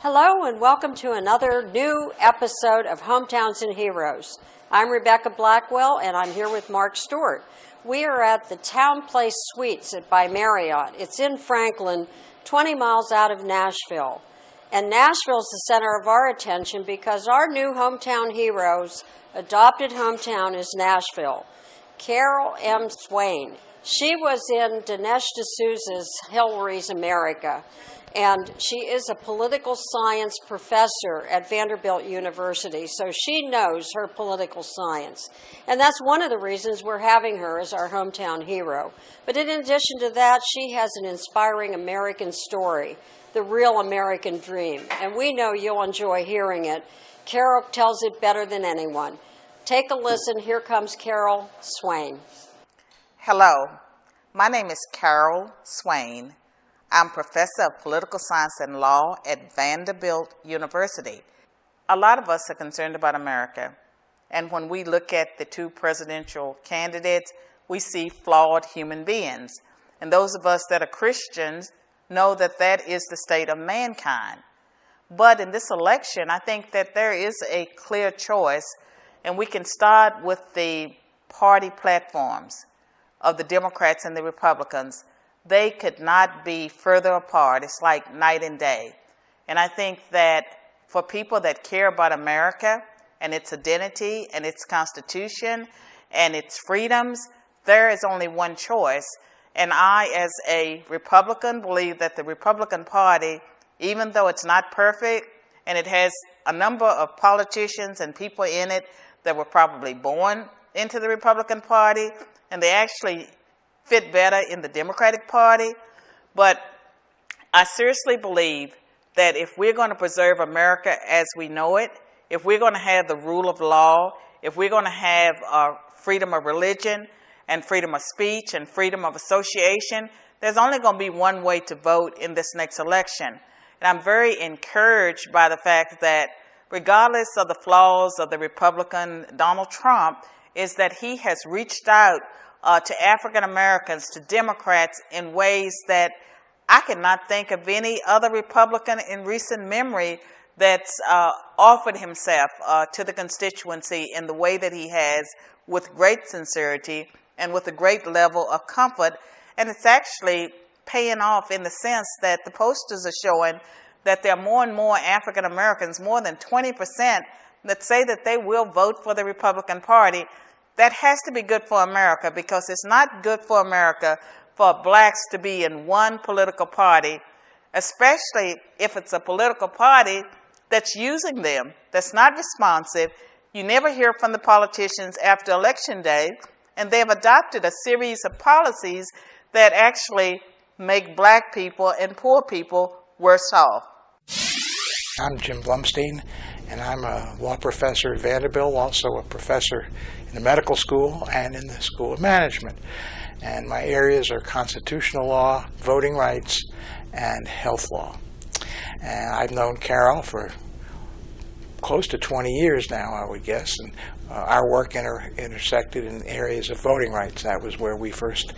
Hello and welcome to another new episode of Hometowns and Heroes. I'm Rebecca Blackwell and I'm here with Mark Stewart. We are at the Town Place Suites by Marriott. It's in Franklin, 20 miles out of Nashville. And Nashville's the center of our attention because our new hometown hero's adopted hometown is Nashville. Carol M. Swain. She was in Dinesh D'Souza's Hillary's America. And she is a political science professor at Vanderbilt University, so she knows her political science. And that's one of the reasons we're having her as our hometown hero. But in addition to that, she has an inspiring American story, the real American dream. And we know you'll enjoy hearing it. Carol tells it better than anyone. Take a listen. Here comes Carol Swain. Hello, my name is Carol Swain. I'm professor of political science and law at Vanderbilt University. A lot of us are concerned about America, and when we look at the two presidential candidates, we see flawed human beings. And those of us that are Christians know that that is the state of mankind. But in this election, I think that there is a clear choice, and we can start with the party platforms of the Democrats and the Republicans. They could not be further apart. It's like night and day. And I think that for people that care about America and its identity and its Constitution and its freedoms, there is only one choice. And I, as a Republican, believe that the Republican Party, even though it's not perfect and it has a number of politicians and people in it that were probably born into the Republican Party, and they actually fit better in the Democratic Party, but I seriously believe that if we're going to preserve America as we know it, if we're going to have the rule of law, if we're going to have freedom of religion and freedom of speech and freedom of association, there's only going to be one way to vote in this next election. And I'm very encouraged by the fact that regardless of the flaws of the Republican Donald Trump, is that he has reached out to African Americans, to Democrats in ways that I cannot think of any other Republican in recent memory that's offered himself to the constituency in the way that he has, with great sincerity and with a great level of comfort. And it's actually paying off in the sense that the posters are showing that there are more and more African Americans, more than 20%, that say that they will vote for the Republican Party. That has to be good for America, because it's not good for America for blacks to be in one political party, especially if it's a political party that's using them, that's not responsive. You never hear from the politicians after Election Day, and they've adopted a series of policies that actually make black people and poor people worse off. I'm Jim Blumstein, and I'm a law professor at Vanderbilt, also a professor in the medical school and in the School of Management. And my areas are constitutional law, voting rights, and health law. And I've known Carol for close to 20 years now, I would guess, and our work intersected in areas of voting rights. That was where we first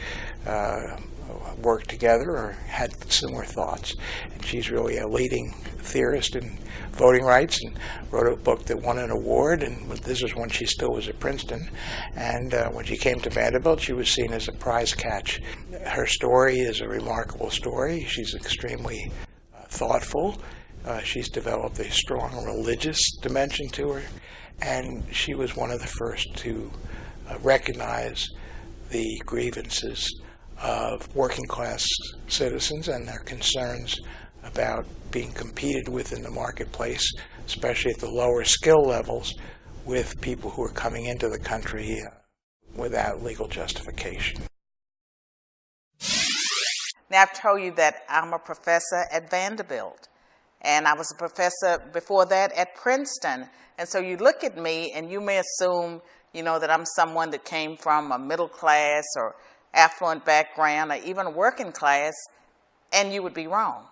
worked together or had similar thoughts. And she's really a leading theorist in voting rights and wrote a book that won an award, and this is when she still was at Princeton. And when she came to Vanderbilt, she was seen as a prize catch. Her story is a remarkable story. She's extremely thoughtful. She's developed a strong religious dimension to her, and she was one of the first to recognize the grievances of working class citizens and their concerns about being competed with in the marketplace, especially at the lower skill levels, with people who are coming into the country without legal justification. Now, I've told you that I'm a professor at Vanderbilt, and I was a professor before that at Princeton. And so you look at me and you may assume, that I'm someone that came from a middle class or affluent background or even working class, and you would be wrong.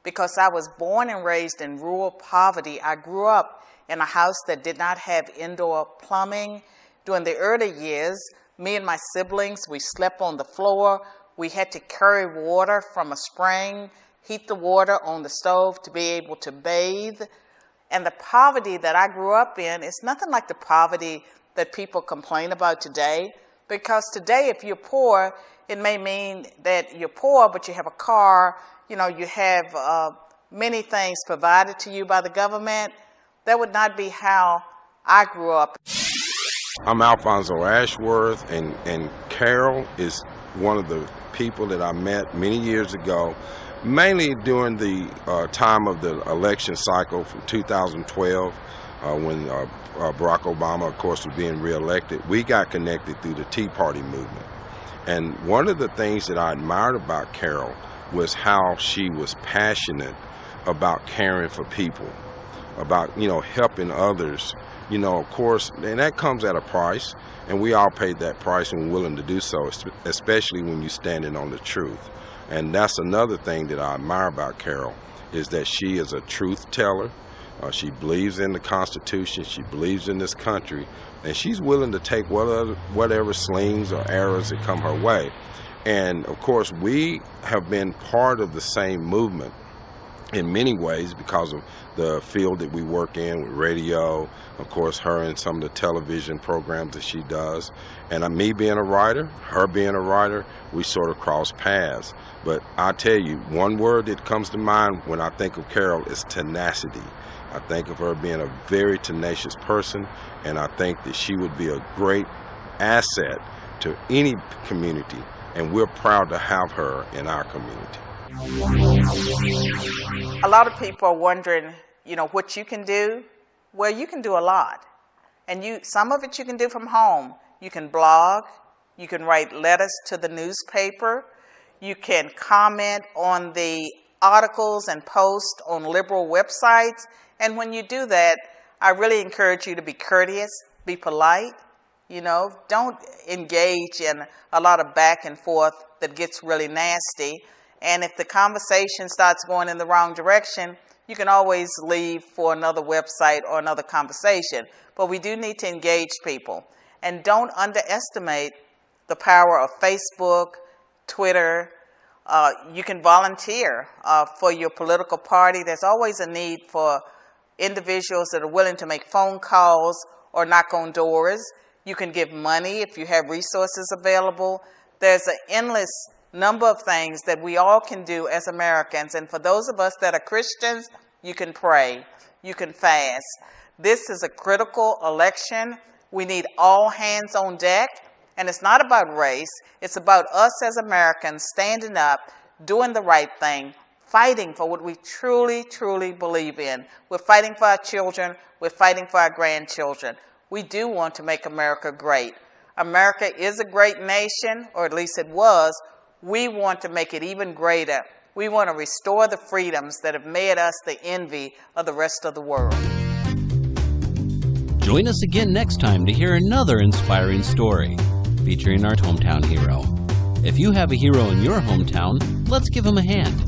Because I was born and raised in rural poverty. I grew up in a house that did not have indoor plumbing. During the early years, me and my siblings, we slept on the floor. We had to carry water from a spring heat the water on the stove, to be able to bathe. And the poverty that I grew up in is nothing like the poverty that people complain about today. Because today, if you're poor, it may mean that you're poor, but you have a car, you know, you have many things provided to you by the government. That would not be how I grew up. I'm Alfonzo Ashworth, and Carol is one of the people that I met many years ago, mainly during the time of the election cycle from 2012, when Barack Obama, of course, was being reelected. We got connected through the Tea Party movement. And one of the things that I admired about Carol was how she was passionate about caring for people, about, you know, helping others. You know, of course, and that comes at a price, and we all paid that price and we're willing to do so, especially when you're standing on the truth. And that's another thing that I admire about Carol, is that she is a truth teller. She believes in the Constitution, she believes in this country, and she's willing to take whatever slings or arrows that come her way. And of course, we have been part of the same movement in many ways because of the field that we work in with radio, of course, her and some of the television programs that she does. And me being a writer, her being a writer, we sort of cross paths. But I tell you, one word that comes to mind when I think of Carol is tenacity. I think of her being a very tenacious person, and I think that she would be a great asset to any community, and we're proud to have her in our community. A lot of people are wondering, you know, what you can do. Well, you can do a lot. And some of it you can do from home. You can blog, you can write letters to the newspaper, you can comment on the articles and post on liberal websites. And when you do that, I really encourage you to be courteous, be polite, you know, don't engage in a lot of back and forth that gets really nasty. And if the conversation starts going in the wrong direction, you can always leave for another website or another conversation. But we do need to engage people. And don't underestimate the power of Facebook, Twitter. You can volunteer for your political party. There's always a need for individuals that are willing to make phone calls or knock on doors. You can give money if you have resources available. There's an endless number of things that we all can do as Americans. And for those of us that are Christians, you can pray, you can fast. This is a critical election. We need all hands on deck. And it's not about race. It's about us as Americans standing up, doing the right thing, fighting for what we truly, truly believe in. We're fighting for our children. We're fighting for our grandchildren. We do want to make America great. America is a great nation, or at least it was. We want to make it even greater. We want to restore the freedoms that have made us the envy of the rest of the world. Join us again next time to hear another inspiring story featuring our hometown hero. If you have a hero in your hometown, let's give him a hand.